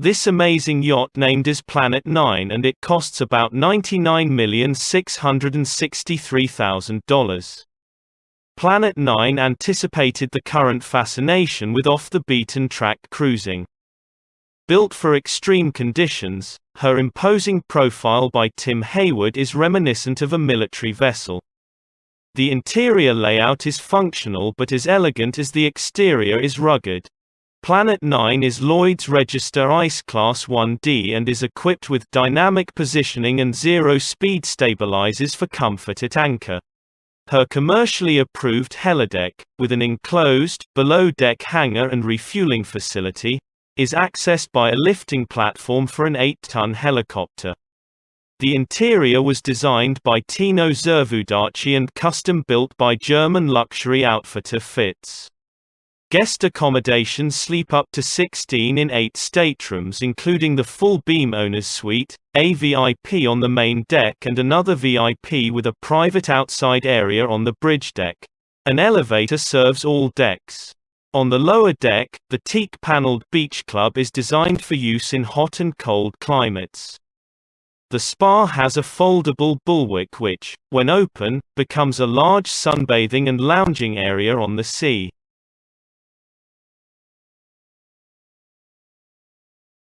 This amazing yacht named as Planet 9, and it costs about $99,663,000. Planet 9 anticipated the current fascination with off-the-beaten-track cruising. Built for extreme conditions, her imposing profile by Tim Heywood is reminiscent of a military vessel. The interior layout is functional but as elegant as the exterior is rugged. Planet 9 is Lloyd's Register Ice Class 1D and is equipped with dynamic positioning and zero-speed stabilizers for comfort at anchor. Her commercially approved helideck, with an enclosed, below-deck hangar and refueling facility, is accessed by a lifting platform for an 8-ton helicopter. The interior was designed by Tino Zervudaci and custom-built by German luxury outfitter Fitz. Guest accommodations sleep up to 16 in 8 staterooms, including the full beam owner's suite, a VIP on the main deck and another VIP with a private outside area on the bridge deck. An elevator serves all decks. On the lower deck, the teak-paneled beach club is designed for use in hot and cold climates. The spa has a foldable bulwark which, when open, becomes a large sunbathing and lounging area on the sea.